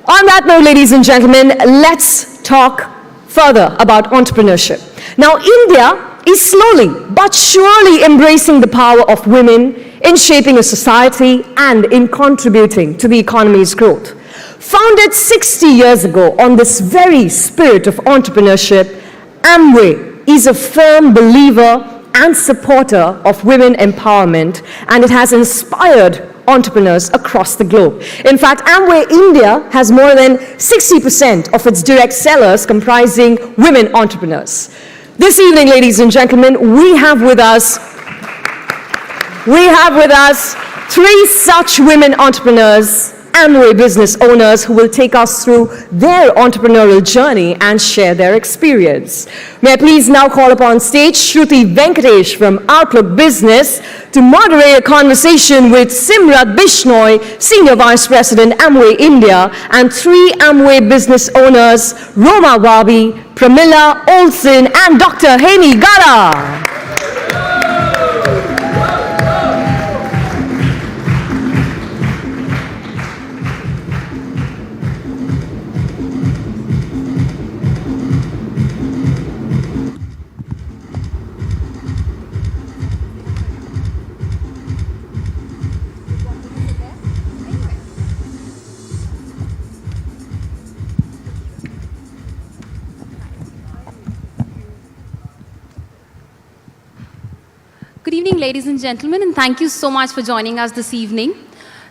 On that note, ladies and gentlemen, let's talk further about entrepreneurship. Now, India is slowly but surely embracing the power of women in shaping a society and in contributing to the economy's growth. Founded 60 years ago on this very spirit of entrepreneurship, Amway is a firm believer and supporter of women empowerment, and it has inspired entrepreneurs across the globe. In fact, Amway India has more than 60% of its direct sellers comprising women entrepreneurs. This evening, ladies and gentlemen, we have with us three such women entrepreneurs, Amway business owners, who will take us through their entrepreneurial journey and share their experience. May I please now call upon stage Shruti Venkatesh from Outlook Business to moderate a conversation with Simrat Bishnoi, Senior Vice President, Amway India, and three Amway business owners, Roma Wabi, Pramila Olsen, and Dr. Hemi Gara. Good evening, ladies and gentlemen, and thank you so much for joining us this evening.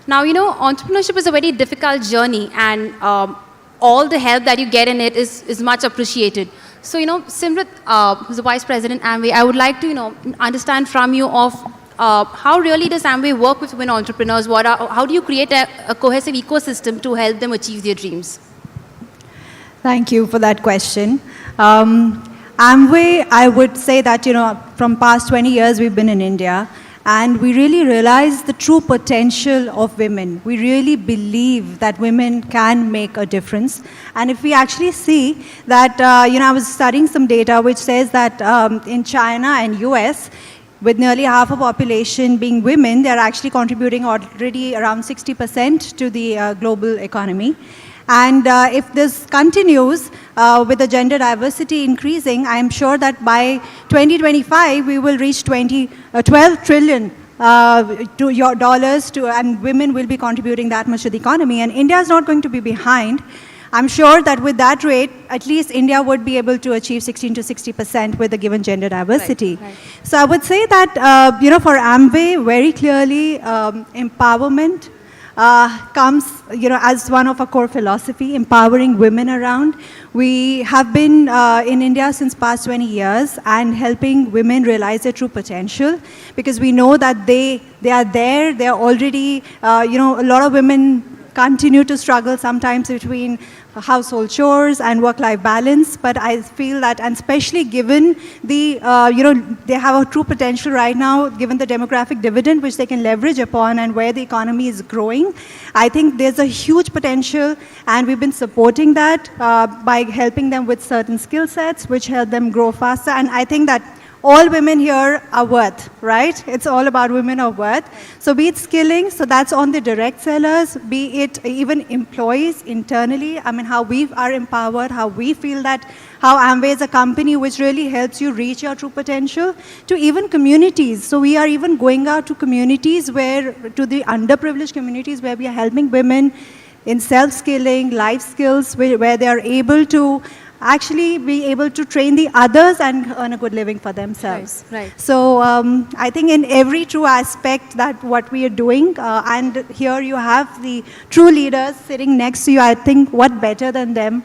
Now, entrepreneurship is a very difficult journey, and all the help that you get in it is much appreciated. So, Simrat, who's the Vice President Amway, I would like to, understand from you of how really does Amway work with women entrepreneurs? How do you create a cohesive ecosystem to help them achieve their dreams? Thank you for that question. Amway, I would say that, from past 20 years we've been in India, and we really realize the true potential of women. We really believe that women can make a difference. And if we actually see that, I was studying some data which says that in China and US, with nearly half of population being women, they're actually contributing already around 60% to the global economy. And if this continues with the gender diversity increasing, I'm sure that by 2025, we will reach $12 trillion dollars, and women will be contributing that much to the economy. And India is not going to be behind. I'm sure that with that rate, at least India would be able to achieve 16 to 60% with the given gender diversity. Right. So I would say that, for Amway, very clearly, empowerment comes, as one of our core philosophy, empowering women around. We have been in India since past 20 years and helping women realize their true potential, because we know that they are there, they are already, a lot of women continue to struggle sometimes between household chores and work-life balance, but I feel that, and especially given the, they have a true potential right now, given the demographic dividend which they can leverage upon and where the economy is growing, I think there's a huge potential, and we've been supporting that by helping them with certain skill sets which help them grow faster, and I think that all women here are worth, right? It's all about women are worth. So be it skilling, so that's on the direct sellers, be it even employees internally, how we are empowered, how we feel that, how Amway is a company which really helps you reach your true potential, to even communities. So we are even going out to communities to the underprivileged communities where we are helping women in self-skilling, life skills, where they are able to actually be able to train the others and earn a good living for themselves. Right. So I think in every true aspect that what we are doing, and here you have the true leaders sitting next to you, I think what better than them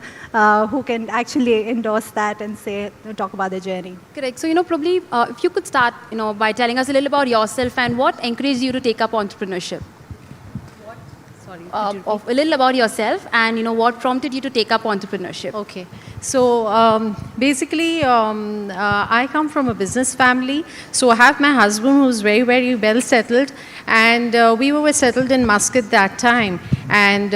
who can actually endorse that and talk about their journey. Correct. So, probably if you could start, by telling us a little about yourself and what encouraged you to take up entrepreneurship. A little about yourself and what prompted you to take up entrepreneurship. Okay. So basically, I come from a business family. So I have my husband who's very, very well settled. And we were settled in Muscat that time. And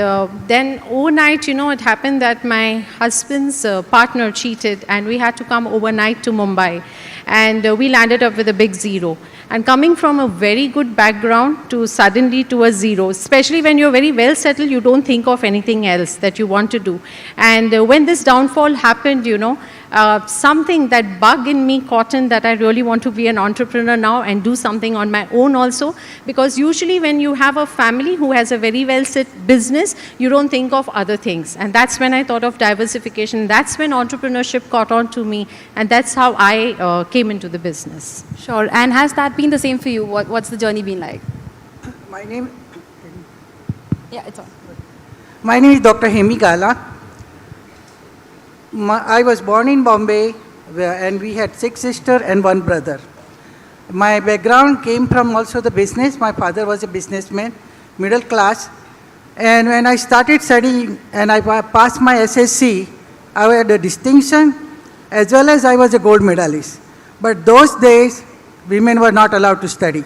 then overnight, it happened that my husband's partner cheated and we had to come overnight to Mumbai. And we landed up with a big zero. And coming from a very good background to suddenly to a zero, especially when you're very well settled, you don't think of anything else that you want to do. And when this downfall happened, something, that bug in me caught in that I really want to be an entrepreneur now and do something on my own also. Because usually when you have a family who has a very well set business, you don't think of other things. And that's when I thought of diversification. That's when entrepreneurship caught on to me. And that's how I came into the business. Sure. And has that been the same for you? What's the journey been like? My name, Yeah, it's on. my name is Dr. Hemi Gala. I was born in Bombay and we had 6 sisters and 1 brother. My background came from also the business. My father was a businessman, middle class. And when I started studying and I passed my SSC, I had a distinction as well as I was a gold medalist. But those days, women were not allowed to study.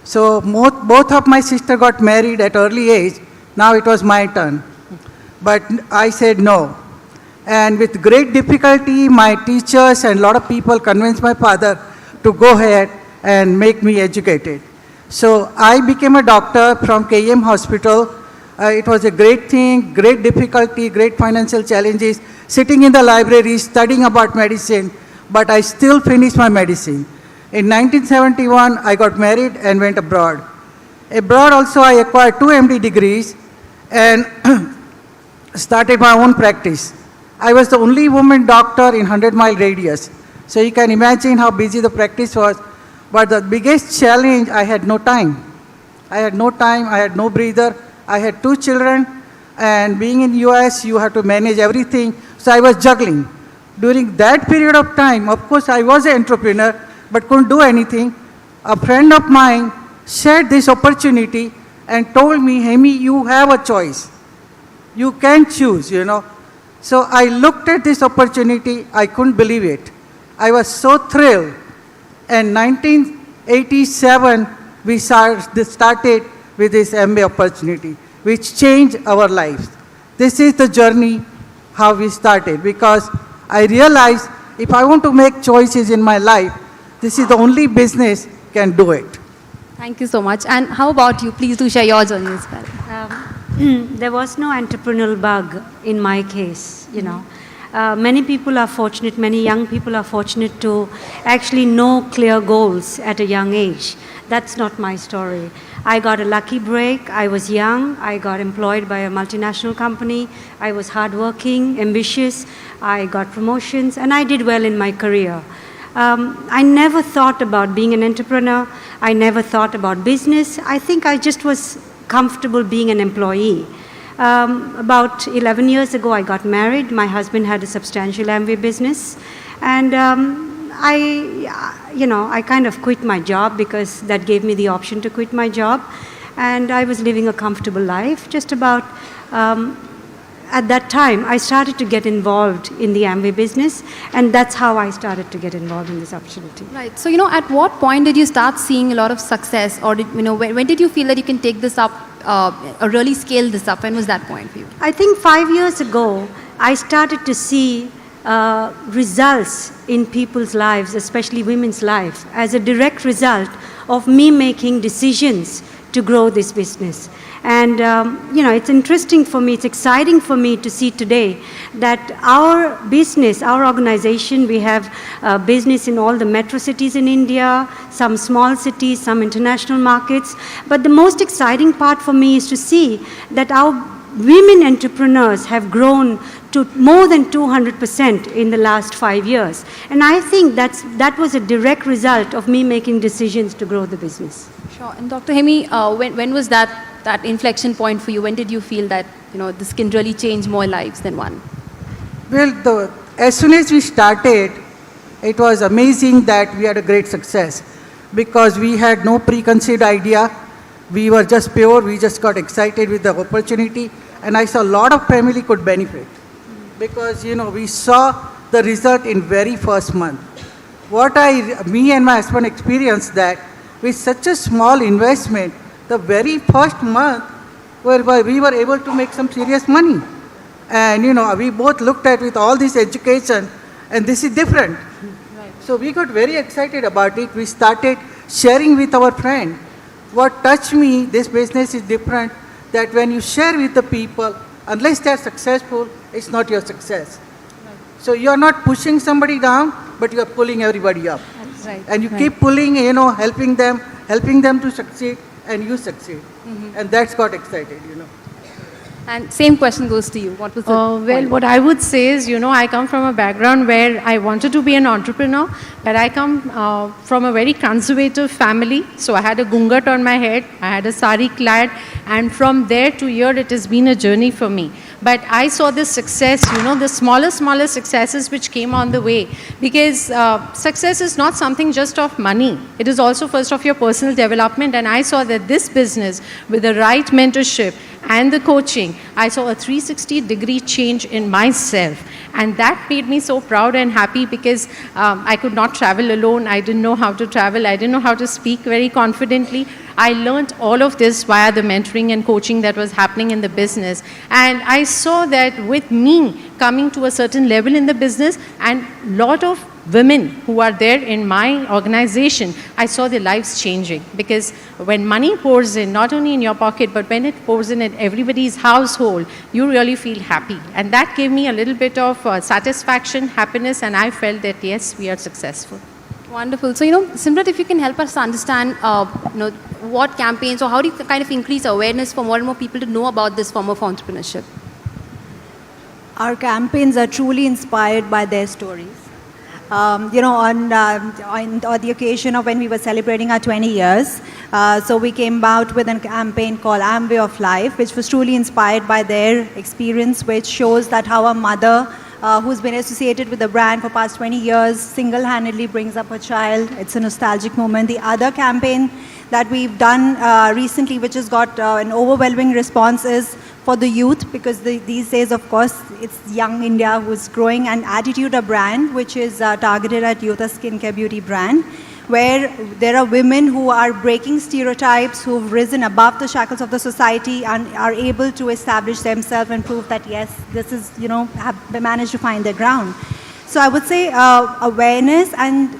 So both of my sisters got married at early age. Now it was my turn. But I said no. And with great difficulty, my teachers and a lot of people convinced my father to go ahead and make me educated. So I became a doctor from KM Hospital. It was a great thing, great difficulty, great financial challenges, sitting in the library, studying about medicine, but I still finished my medicine. In 1971, I got married and went abroad. Abroad also, I acquired 2 MD degrees and started my own practice. I was the only woman doctor in 100-mile radius. So you can imagine how busy the practice was. But the biggest challenge, I had no time. I had no time, I had no breather. I had 2 children, and being in US, you have to manage everything. So I was juggling. During that period of time, of course, I was an entrepreneur, but couldn't do anything. A friend of mine shared this opportunity and told me, Hemi, you have a choice. You can choose, So I looked at this opportunity, I couldn't believe it. I was so thrilled. And 1987, we started with this MBA opportunity, which changed our lives. This is the journey how we started, because I realized if I want to make choices in my life, this is the only business can do it. Thank you so much. And how about you? Please do share your journey as well. There was no entrepreneurial bug in my case, Many people are fortunate, many young people are fortunate to actually know clear goals at a young age. That's not my story. I got a lucky break. I was young. I got employed by a multinational company. I was hardworking, ambitious. I got promotions, and I did well in my career. I never thought about being an entrepreneur. I never thought about business. I think I just was comfortable being an employee. About 11 years ago, I got married. My husband had a substantial Amway business. And I kind of quit my job because that gave me the option to quit my job. And I was living a comfortable life. Just about at that time, I started to get involved in the Amway business. And that's how I started to get involved in this opportunity. Right. So, at what point did you start seeing a lot of success? Or, when did you feel that you can take this up or really scale this up? When was that point for you? I think 5 years ago, I started to see results in people's lives, especially women's life, as a direct result of me making decisions to grow this business. And, it's interesting for me, it's exciting for me to see today that our business, our organization, we have business in all the metro cities in India, some small cities, some international markets. But the most exciting part for me is to see that our women entrepreneurs have grown to more than 200% in the last 5 years. And I think that was a direct result of me making decisions to grow the business. Sure. And Dr. Hemi, when was that inflection point for you? When did you feel that, this can really change more lives than one? Well, as soon as we started, it was amazing that we had a great success because we had no preconceived idea. We were just pure. We just got excited with the opportunity. And I saw a lot of family could benefit. because, we saw the result in very first month. Me and my husband experienced that with such a small investment, the very first month, whereby we were able to make some serious money. And, we both looked at with all this education, and this is different. Right. So we got very excited about it. We started sharing with our friend. What touched me, this business is different, that when you share with the people, unless they're successful, it's not your success. Right. So you're not pushing somebody down, but you're pulling everybody up. That's right. And you keep pulling, helping them to succeed, and you succeed. And that's got excited. And same question goes to you. What was the Well, point? what I would say is, I come from a background where I wanted to be an entrepreneur, but I come from a very conservative family. So I had a gungat on my head, I had a sari clad, and from there to here, it has been a journey for me. But I saw this success, the smaller successes which came on the way. Because success is not something just of money. It is also first of your personal development. And I saw that this business, with the right mentorship and the coaching, I saw a 360-degree change in myself. And that made me so proud and happy because I could not travel alone. I didn't know how to travel. I didn't know how to speak very confidently. I learned all of this via the mentoring and coaching that was happening in the business. And I saw that with me coming to a certain level in the business and lot of women who are there in my organization, I saw their lives changing. Because when money pours in, not only in your pocket, but when it pours in everybody's household, you really feel happy. And that gave me a little bit of satisfaction, happiness, and I felt that yes, we are successful. Wonderful. So, Simrat, if you can help us understand, what campaigns or how do you kind of increase awareness for more and more people to know about this form of entrepreneurship? Our campaigns are truly inspired by their stories. On the occasion of when we were celebrating our 20 years, so we came out with a campaign called Amway of Life, which was truly inspired by their experience, which shows that how a mother who's been associated with the brand for past 20 years single-handedly brings up her child. It's a nostalgic moment. The other campaign that we've done recently, which has got an overwhelming response, is for the youth, because these days, of course, it's young India who's growing, and Attitude, a brand which is targeted at youth, a skincare beauty brand, where there are women who are breaking stereotypes, who've risen above the shackles of the society and are able to establish themselves and prove that, yes, this is, have managed to find their ground. So I would say awareness, and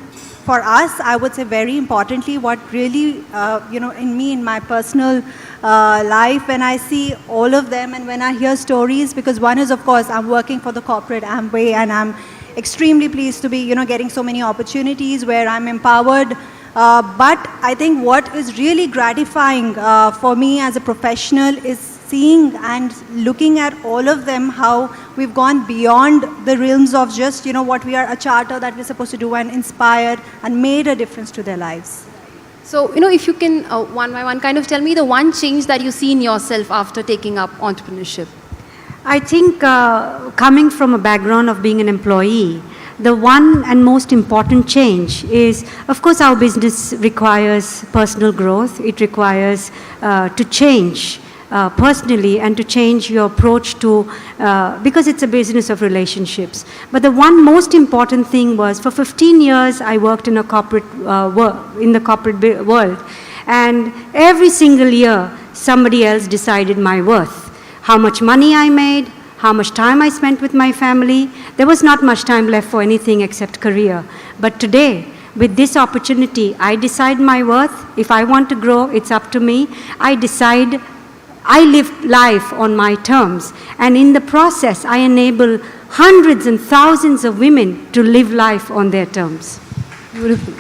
for us, I would say very importantly, what really, in my personal life, when I see all of them and when I hear stories, because one is, of course, I'm working for the corporate Amway, and I'm extremely pleased to be, getting so many opportunities where I'm empowered. But I think what is really gratifying for me as a professional is seeing and looking at all of them, how we've gone beyond the realms of just, what we are, a charter that we're supposed to do, and inspired and made a difference to their lives. So, if you can, one by one, kind of tell me the one change that you see in yourself after taking up entrepreneurship. I think coming from a background of being an employee, the one and most important change is, of course, our business requires personal growth. It requires to change personally and to change your approach to, because it's a business of relationships. But the one most important thing was, for 15 years, I worked in a corporate world, and every single year, somebody else decided my worth. How much money I made, how much time I spent with my family. There was not much time left for anything except career. But today, with this opportunity, I decide my worth. If I want to grow, it's up to me. I decide, I live life on my terms. And in the process, I enable hundreds and thousands of women to live life on their terms. Beautiful.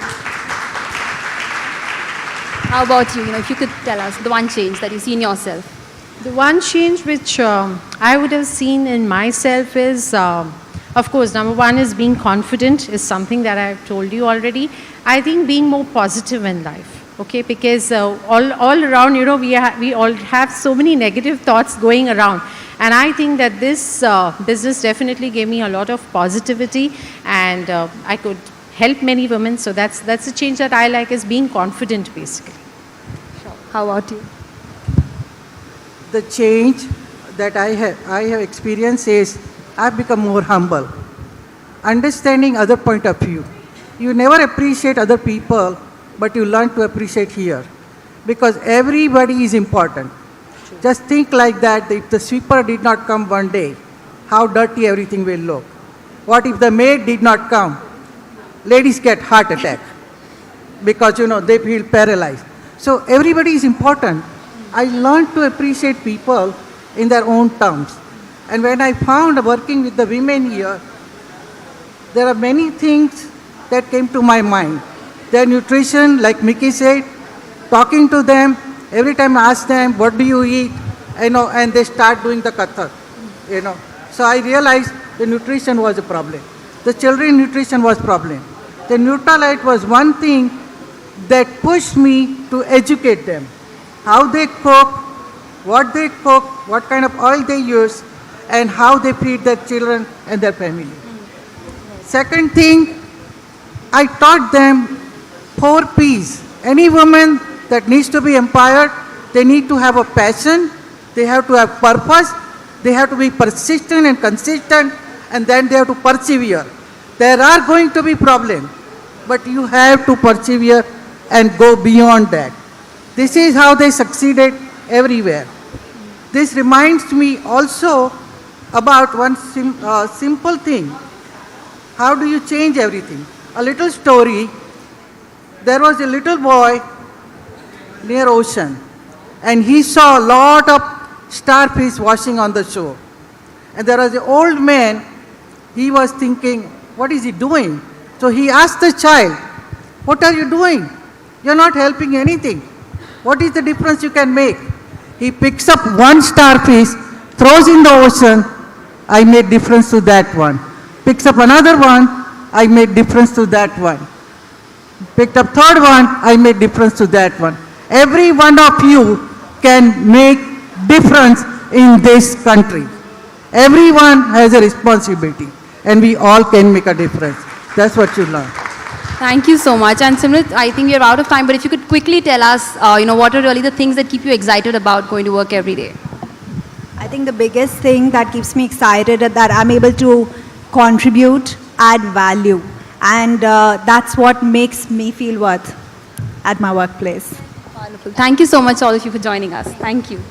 How about you? If you could tell us the one change that you see in yourself. The one change which I would have seen in myself is, of course, number one is being confident is something that I've told you already. I think being more positive in life, okay, because all around, we all have so many negative thoughts going around. And I think that this business definitely gave me a lot of positivity, and I could help many women. So that's the change that I like, is being confident, basically. Sure. How about you? The change that I have experienced is, I've become more humble, understanding other point of view. You never appreciate other people, but you learn to appreciate here, because everybody is important. Just think like that, if the sweeper did not come one day, how dirty everything will look. What if the maid did not come? Ladies get heart attack because, they feel paralyzed. So everybody is important. I learned to appreciate people in their own terms. And when I found working with the women here, there are many things that came to my mind. Their nutrition, like Mickey said, talking to them, every time I ask them, what do you eat? And they start doing the kathak, So I realized the nutrition was a problem. The children nutrition was problem. The Nutralite was one thing that pushed me to educate them. How they cook, what kind of oil they use, and how they feed their children and their family. Second thing, I taught them 4 P's. Any woman that needs to be empowered, they need to have a passion, they have to have purpose, they have to be persistent and consistent, and then they have to persevere. There are going to be problems, but you have to persevere and go beyond that. This is how they succeeded everywhere. This reminds me also about one simple thing. How do you change everything? A little story. There was a little boy near ocean, and he saw a lot of starfish washing on the shore. And there was an old man, he was thinking, what is he doing? So he asked the child, what are you doing? You're not helping anything. What is the difference you can make? He picks up one starfish, throws in the ocean, I made difference to that one. Picks up another one, I made difference to that one. Picked up third one, I made difference to that one. Every one of you can make difference in this country. Everyone has a responsibility, and we all can make a difference. That's what you learn. Thank you so much. And Simrit, I think we are out of time, but if you could quickly tell us, what are really the things that keep you excited about going to work every day? I think the biggest thing that keeps me excited is that I'm able to contribute, add value. And that's what makes me feel worth at my workplace. Wonderful. Thank you so much, all of you, for joining us. Thank you.